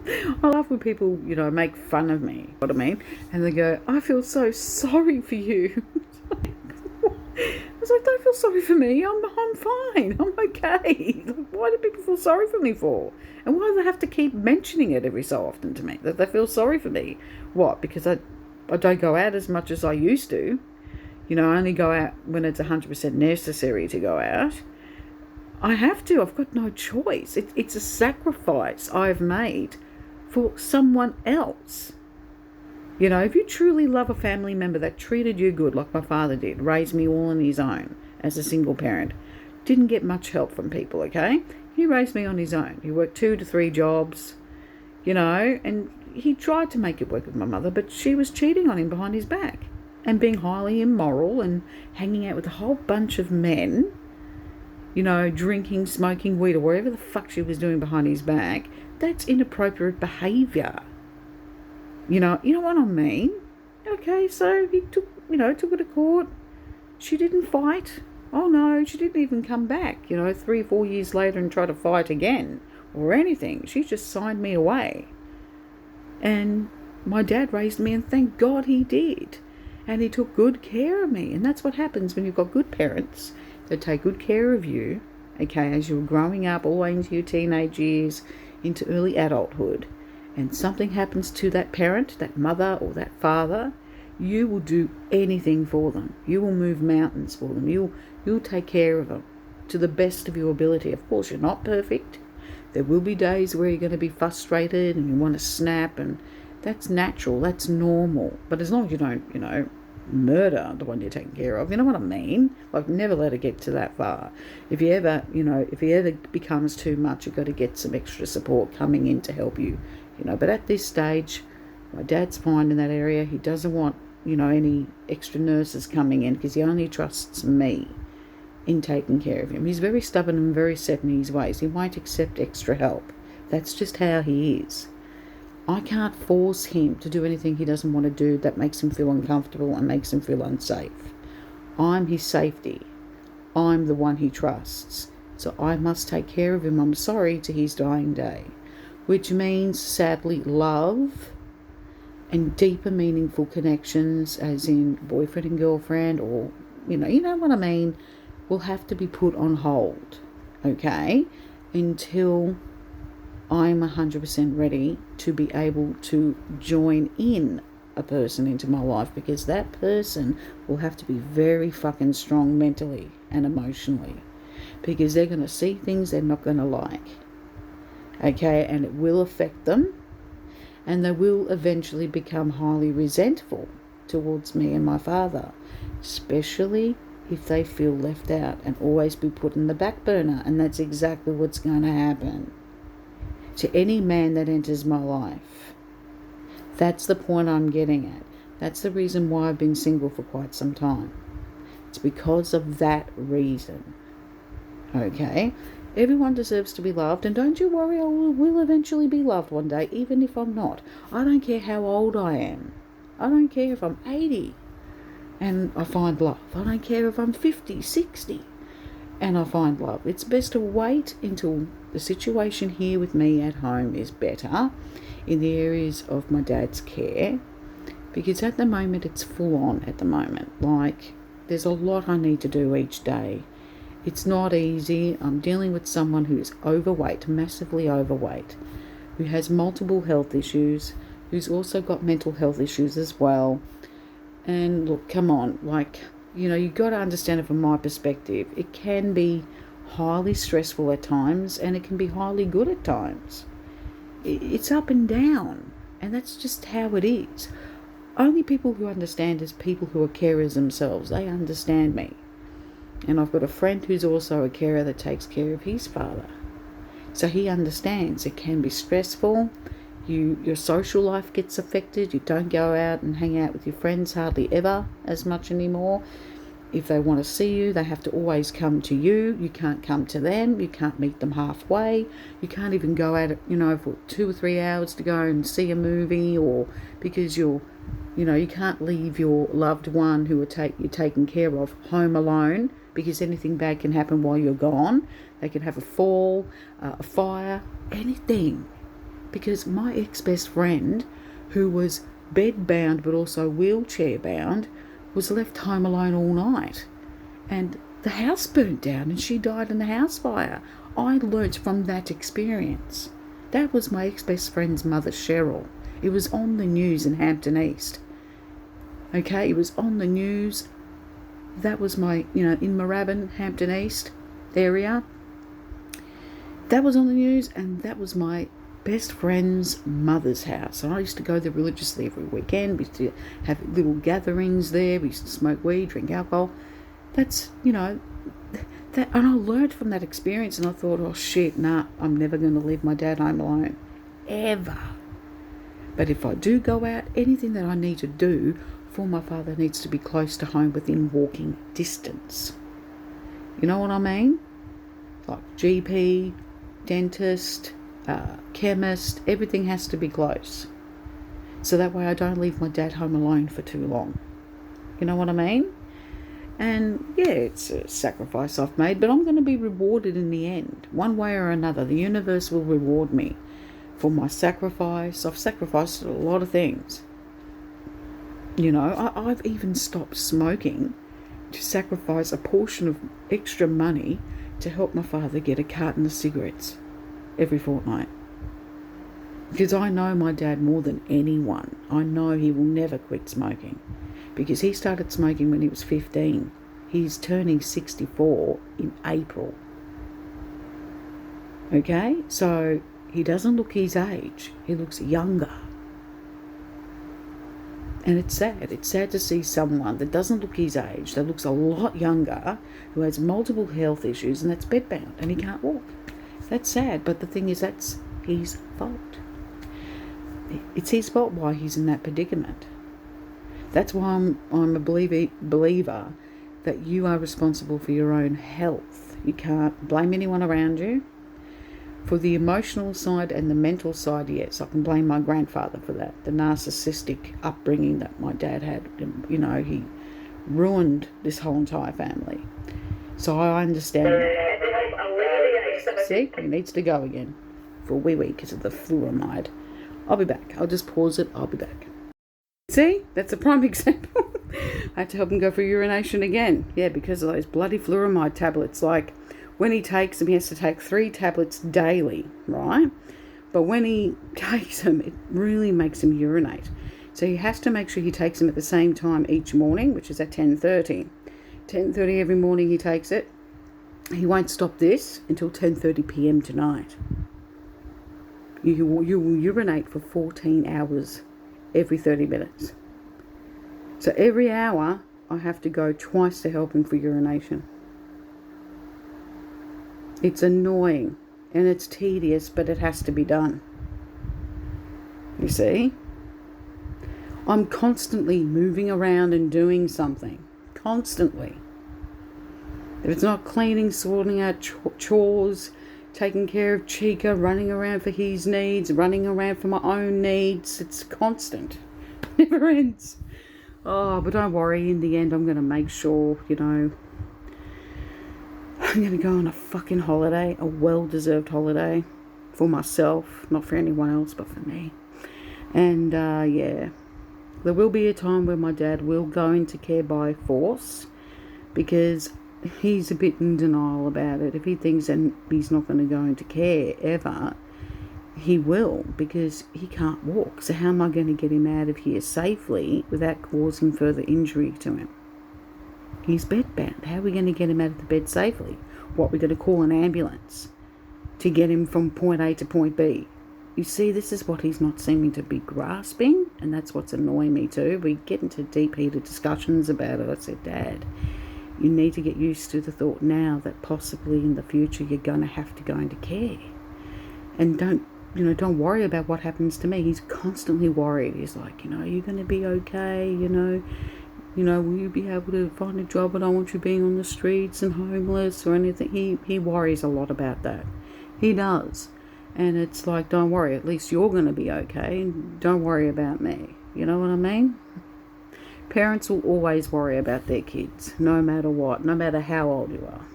I love when people, make fun of me, what I mean? And they go, I feel so sorry for you. I was like, don't feel sorry for me. I'm fine. I'm okay. Like, why do people feel sorry for me for? And why do they have to keep mentioning it every so often to me that they feel sorry for me? What? Because I don't go out as much as I used to. I only go out when it's 100% necessary to go out. I have to. I've got no choice. It's a sacrifice I've made for someone else. If you truly love a family member that treated you good, like my father did, raised me all on his own as a single parent, didn't get much help from people, okay? He raised me on his own. He worked 2 to 3 jobs, and he tried to make it work with my mother, but she was cheating on him behind his back and being highly immoral and hanging out with a whole bunch of men, drinking, smoking weed, or whatever the fuck she was doing behind his back. That's inappropriate behaviour. You know what I mean? Okay, so he took her to court. She didn't fight. Oh no, she didn't even come back, 3 or 4 years later and try to fight again or anything. She just signed me away. And my dad raised me, and thank God he did. And he took good care of me. And that's what happens when you've got good parents that take good care of you, okay, as you're growing up all the way into your teenage years, into early adulthood. And something happens to that parent, that mother or that father, you will do anything for them. You will move mountains for them. You'll take care of them to the best of your ability. Of course, you're not perfect. There will be days where you're going to be frustrated and you want to snap, and that's natural. That's normal. But as long as you don't, murder the one you're taking care of, you know what I mean? Like, never let it get to that far. If he ever becomes too much, you've got to get some extra support coming in to help you. But at this stage, my dad's fine in that area. He doesn't want, any extra nurses coming in because he only trusts me in taking care of him. He's very stubborn and very set in his ways. He won't accept extra help. That's just how he is. I can't force him to do anything he doesn't want to do that makes him feel uncomfortable and makes him feel unsafe. I'm his safety. I'm the one he trusts. So I must take care of him, I'm sorry, to his dying day. Which means, sadly, love and deeper meaningful connections, as in boyfriend and girlfriend, or, you know what I mean, will have to be put on hold, okay, until I'm 100% ready to be able to join in a person into my life, because that person will have to be very fucking strong mentally and emotionally, because they're going to see things they're not going to like. Okay, and it will affect them, and they will eventually become highly resentful towards me and my father, especially if they feel left out and always be put in the back burner. And that's exactly what's going to happen to any man that enters my life. That's the point I'm getting at. That's the reason why I've been single for quite some time. It's because of that reason. Okay? Everyone deserves to be loved, and don't you worry, I will eventually be loved one day, even if I'm not. I don't care how old I am. I don't care if I'm 80 and I find love. I don't care if I'm 50, 60 and I find love. It's best to wait until the situation here with me at home is better in the areas of my dad's care, because at the moment it's full on at the moment. Like, there's a lot I need to do each day. It's not easy. I'm dealing with someone who's overweight, massively overweight, who has multiple health issues, who's also got mental health issues as well. And look, come on, you got to understand it from my perspective. It can be highly stressful at times, and it can be highly good at times. It's up and down, and that's just how it is. Only people who understand is people who are carers themselves. They understand me. And I've got a friend who's also a carer that takes care of his father. So he understands it can be stressful. Your social life gets affected. You don't go out and hang out with your friends hardly ever as much anymore. If they want to see you, they have to always come to you. You can't come to them. You can't meet them halfway. You can't even go out, for 2 or 3 hours to go and see a movie, or because you can't leave your loved one who you're taking care of home alone, because anything bad can happen while you're gone. They can have a fall, a fire, anything. because my ex-best friend, who was bed-bound but also wheelchair-bound, was left home alone all night. And the house burnt down and she died in the house fire. I learnt from that experience. That was my ex-best friend's mother, Cheryl. It was on the news in Hampton East. Okay, it was on the news. That was my, in Moorabbin, Hampton East area. That was on the news, and that was my best friend's mother's house. And I used to go there religiously every weekend. We used to have little gatherings there. We used to smoke weed, drink alcohol. That's, that, and I learned from that experience, and I thought, oh shit, nah, I'm never going to leave my dad home alone. Ever. But if I do go out, anything that I need to do for my father needs to be close to home, within walking distance. You know what I mean? Like GP, dentist, chemist, everything has to be close. So that way I don't leave my dad home alone for too long. You know what I mean? And yeah, it's a sacrifice I've made, but I'm going to be rewarded in the end. One way or another, the universe will reward me for my sacrifice. I've sacrificed a lot of things. I've even stopped smoking to sacrifice a portion of extra money to help my father get a carton of cigarettes every fortnight. Because I know my dad more than anyone. I know he will never quit smoking. Because he started smoking when he was 15. He's turning 64 in April. Okay? So he doesn't look his age. He looks younger. And it's sad. It's sad to see someone that doesn't look his age, that looks a lot younger, who has multiple health issues, and that's bedbound, and he can't walk. That's sad, but the thing is, that's his fault. It's his fault why he's in that predicament. That's why I'm a believer that you are responsible for your own health. You can't blame anyone around you. For the emotional side and the mental side, yes, I can blame my grandfather for that. The narcissistic upbringing that my dad had. He ruined this whole entire family. So I understand that. See, he needs to go again for a wee because of the fluoride. I'll be back. I'll just pause it. I'll be back. See, that's a prime example. I had to help him go for urination again. Yeah, because of those bloody fluoride tablets. Like, when he takes them, he has to take 3 tablets daily, right? But when he takes them, it really makes him urinate. So he has to make sure he takes them at the same time each morning, which is at 10:30. 10:30 every morning he takes it. He won't stop this until 10:30 p.m. tonight. You will urinate for 14 hours every 30 minutes. So every hour, I have to go twice to help him for urination. It's annoying and it's tedious, but it has to be done. You see? I'm constantly moving around and doing something. Constantly. If it's not cleaning, sorting out chores, taking care of Chica, running around for his needs, running around for my own needs, it's constant. Never ends. Oh, but don't worry, in the end I'm going to make sure, I'm going to go on a fucking holiday, a well-deserved holiday for myself, not for anyone else, but for me. And, yeah, there will be a time where my dad will go into care by force because he's a bit in denial about it. If he thinks that he's not going to go into care ever, he will, because he can't walk. So how am I going to get him out of here safely without causing further injury to him? He's bedbound. How are we going to get him out of the bed safely? What, we're going to call an ambulance to get him from point A to point B? You see, this is what he's not seeming to be grasping, and that's what's annoying me too. We get into deep, heated discussions about it. I said, Dad, you need to get used to the thought now that possibly in the future you're going to have to go into care. And don't worry about what happens to me. He's constantly worried. He's like, are you going to be okay? Will you be able to find a job? I don't want you being on the streets and homeless or anything. He worries a lot about that. He does. And it's like, don't worry, at least you're going to be okay. Don't worry about me. You know what I mean? Parents will always worry about their kids, no matter what, no matter how old you are.